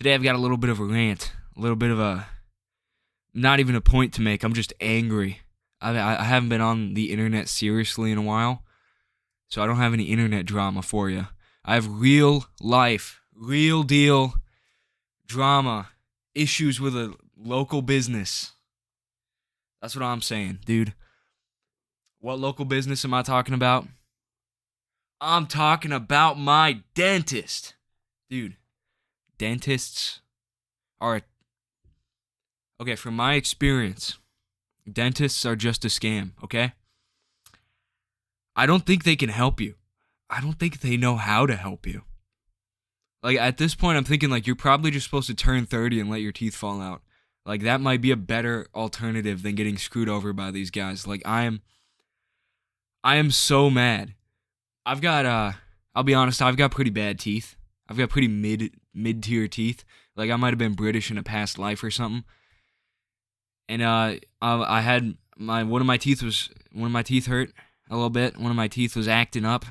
Today I've got a little bit of a rant, a little bit of a, not even a point to make. I'm just angry. I haven't been on the internet seriously in a while, so I don't have any internet drama for you. I have real life, real deal drama, issues with a local business. That's what I'm saying, dude. What local business am I talking about? I'm talking about my dentist. Dude, dentists are... Okay, from my experience, dentists are just a scam, okay? I don't think they can help you. I don't think they know how to help you. Like, at this point, I'm thinking, like, you're probably just supposed to turn 30 and let your teeth fall out. Like, that might be a better alternative than getting screwed over by these guys. Like, I am so mad. I've got, I'll be honest, I've got pretty bad teeth. I've got pretty mid-tier teeth. Like, I might have been British in a past life or something. And, I had one of my teeth hurt a little bit. One of my teeth was acting up,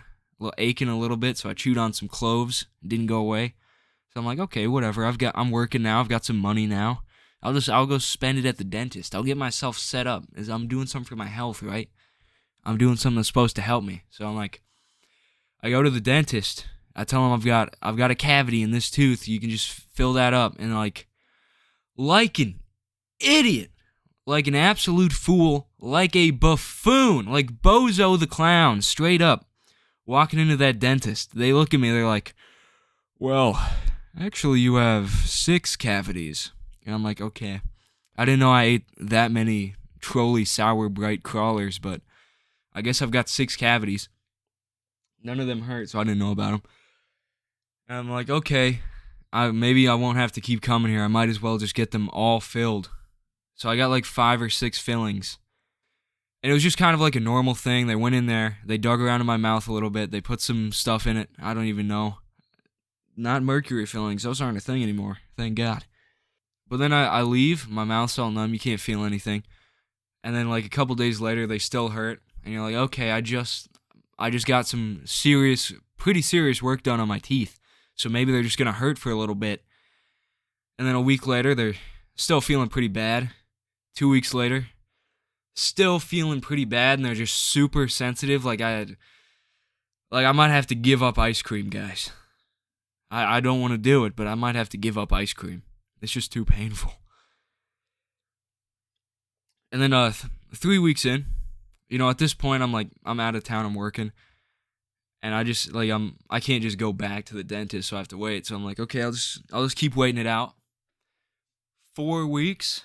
aching a little bit, so I chewed on some cloves. It didn't go away. So I'm like, okay, whatever. I'm working now. I've got some money now. I'll go spend it at the dentist. I'll get myself set up, as I'm doing something for my health, right? I'm doing something that's supposed to help me. So I'm like, I go to the dentist. I tell him I've got a cavity in this tooth. You can just fill that up. And like an idiot, like an absolute fool, like a buffoon, like Bozo the Clown, straight up, walking into that dentist. They look at me, they're like, well, actually you have 6 cavities. And I'm like, okay. I didn't know I ate that many Trolli Sour Bright crawlers, but I guess I've got 6 cavities. None of them hurt, so I didn't know about them. And I'm like, okay, maybe I won't have to keep coming here. I might as well just get them all filled. So I got like 5 or 6 fillings. And it was just kind of like a normal thing. They went in there, they dug around in my mouth a little bit, they put some stuff in it. I don't even know. Not mercury fillings, those aren't a thing anymore, thank God. But then I leave, my mouth's all numb, you can't feel anything. And then like a couple days later, they still hurt. And you're like, okay, I just got some pretty serious work done on my teeth. So maybe they're just going to hurt for a little bit. And then a week later, they're still feeling pretty bad. 2 weeks later, still feeling pretty bad, and they're just super sensitive. Like I might have to give up ice cream, guys. I don't want to do it, but I might have to give up ice cream. It's just too painful. And then 3 weeks in, at this point I'm out of town, I'm working, and I can't just go back to the dentist, so I have to wait. So I'm like, okay, I'll just keep waiting it out. 4 weeks,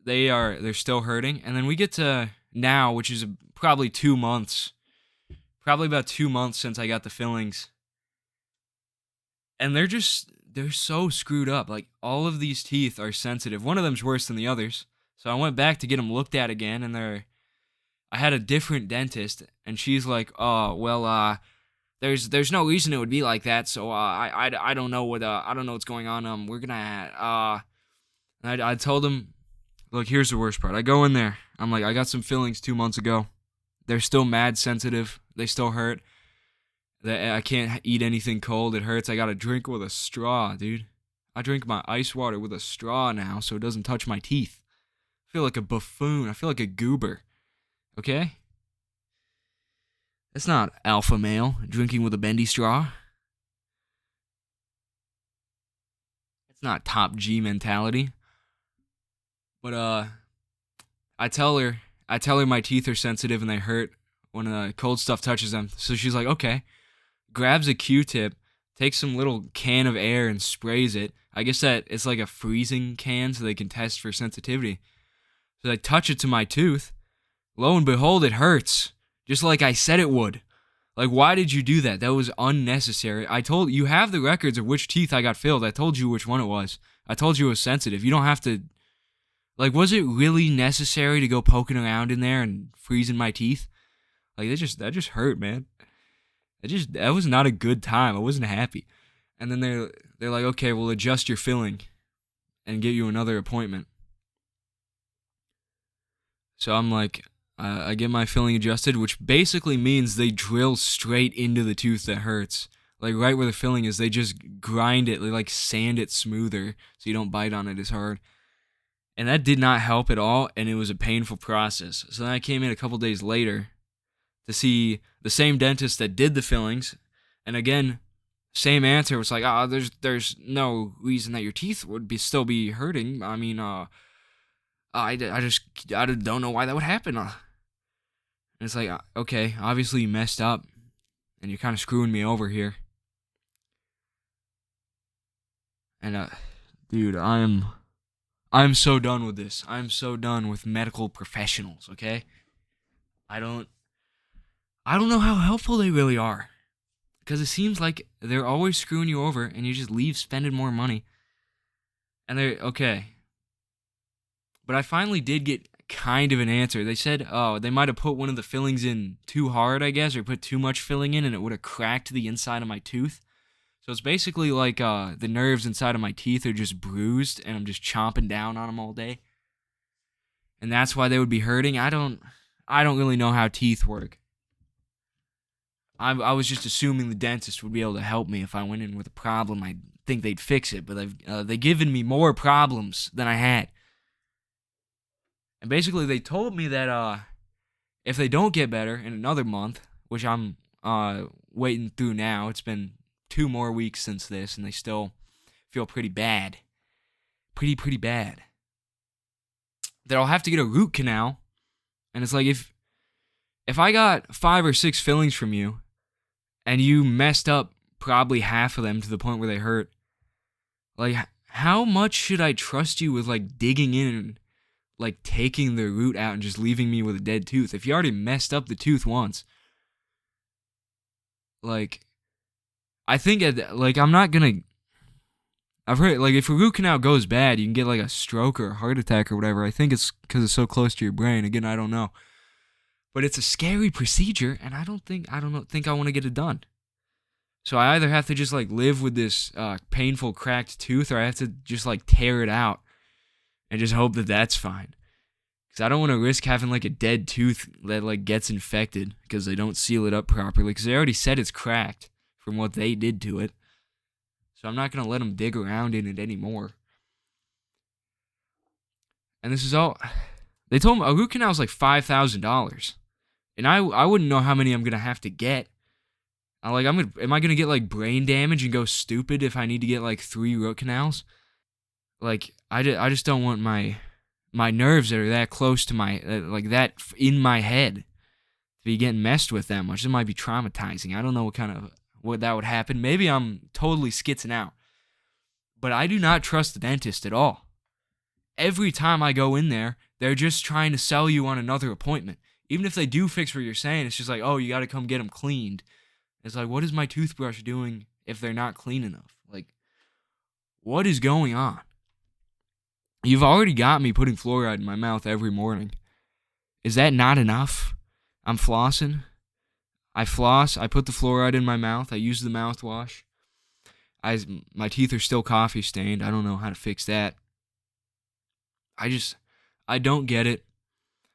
they're still hurting, and then we get to now, which is probably 2 months, probably about 2 months since I got the fillings, and they're so screwed up. Like, all of these teeth are sensitive. One of them's worse than the others. So I went back to get them looked at again, and I had a different dentist, and she's like, "Oh, well, there's no reason it would be like that. So I don't know what's going on. We're gonna I told him, look, here's the worst part. I go in there. I'm like, I got some fillings 2 months ago. They're still mad sensitive. They still hurt. I can't eat anything cold. It hurts. I gotta drink with a straw, dude. I drink my ice water with a straw now, so it doesn't touch my teeth. I feel like a buffoon. I feel like a goober. Okay? That's not alpha male drinking with a bendy straw. It's not top G mentality. But I tell her my teeth are sensitive and they hurt when cold stuff touches them. So she's like, okay. Grabs a Q-tip, takes some little can of air and sprays it. I guess that it's like a freezing can so they can test for sensitivity. So I touch it to my tooth. Lo and behold, it hurts. Just like I said it would. Like, why did you do that? That was unnecessary. You have the records of which teeth I got filled. I told you which one it was. I told you it was sensitive. You don't have to... Like, was it really necessary to go poking around in there and freezing my teeth? Like, that just hurt, man. That was not a good time. I wasn't happy. And then they're like, okay, we'll adjust your filling and get you another appointment. So I'm like, I get my filling adjusted, which basically means they drill straight into the tooth that hurts. Like right where the filling is, they just grind it, they like sand it smoother so you don't bite on it as hard. And that did not help at all, and it was a painful process. So then I came in a couple days later to see the same dentist that did the fillings, and again, same answer. It was like, there's no reason that your teeth would still be hurting. I mean, I don't know why that would happen. And it's like, okay, obviously you messed up, and you're kind of screwing me over here. And dude, I'm so done with this. I'm so done with medical professionals. Okay, I don't know how helpful they really are. Because it seems like they're always screwing you over and you just leave spending more money. And they're, okay. But I finally did get kind of an answer. They said, they might have put one of the fillings in too hard, I guess, or put too much filling in and it would have cracked the inside of my tooth. So it's basically like the nerves inside of my teeth are just bruised and I'm just chomping down on them all day. And that's why they would be hurting. I don't really know how teeth work. I was just assuming the dentist would be able to help me if I went in with a problem. I think they'd fix it, but they've given me more problems than I had. And basically, they told me that if they don't get better in another month, which I'm waiting through now, it's been 2 more weeks since this, and they still feel pretty bad, pretty bad. That I'll have to get a root canal, and it's like if I got 5 or 6 fillings from you. And you messed up probably half of them to the point where they hurt. Like, how much should I trust you with, like, digging in and, like, taking the root out and just leaving me with a dead tooth? If you already messed up the tooth once. Like, I think, I'm not gonna... I've heard, like, if a root canal goes bad, you can get, like, a stroke or a heart attack or whatever. I think it's because it's so close to your brain. Again, I don't know. But it's a scary procedure, and I don't think I want to get it done. So I either have to just like live with this painful cracked tooth, or I have to just like tear it out and just hope that that's fine. Because I don't want to risk having like a dead tooth that like gets infected because they don't seal it up properly. Because they already said it's cracked from what they did to it. So I'm not gonna let them dig around in it anymore. And this is all. They told me a root canal is like $5,000. And I wouldn't know how many I'm gonna have to get. Am I gonna get like brain damage and go stupid if I need to get like 3 root canals? Like I just don't want my nerves that are that close to my like that in my head to be getting messed with that much. It might be traumatizing. I don't know what that would happen. Maybe I'm totally skitzing out. But I do not trust the dentist at all. Every time I go in there, they're just trying to sell you on another appointment. Even if they do fix what you're saying, it's just like, oh, you got to come get them cleaned. It's like, what is my toothbrush doing if they're not clean enough? Like, what is going on? You've already got me putting fluoride in my mouth every morning. Is that not enough? I'm flossing. I floss. I put the fluoride in my mouth. I use the mouthwash. My teeth are still coffee stained. I don't know how to fix that. I don't get it.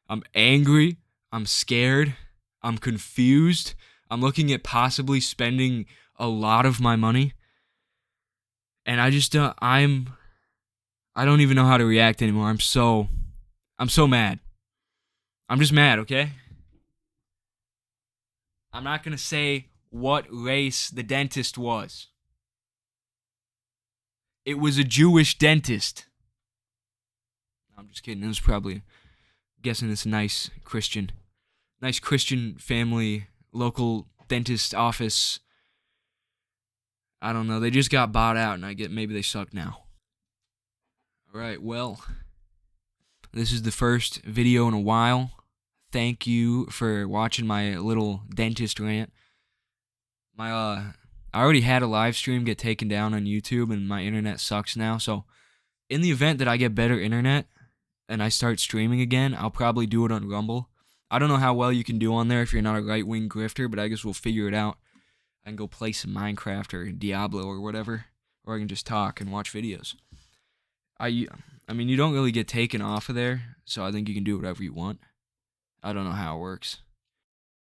I'm angry. I'm scared. I'm confused. I'm looking at possibly spending a lot of my money. And I don't even know how to react anymore. I'm so mad. I'm just mad, okay? I'm not going to say what race the dentist was. It was a Jewish dentist. I'm just kidding. It was probably, guessing it's a nice Christian family, local dentist office. I don't know. They just got bought out, and maybe they suck now. Alright, well, this is the first video in a while. Thank you for watching my little dentist rant. I already had a live stream get taken down on YouTube, and my internet sucks now, so in the event that I get better internet and I start streaming again, I'll probably do it on Rumble. I don't know how well you can do on there if you're not a right-wing grifter, but I guess we'll figure it out. I can go play some Minecraft or Diablo or whatever, or I can just talk and watch videos. I mean, you don't really get taken off of there, so I think you can do whatever you want. I don't know how it works.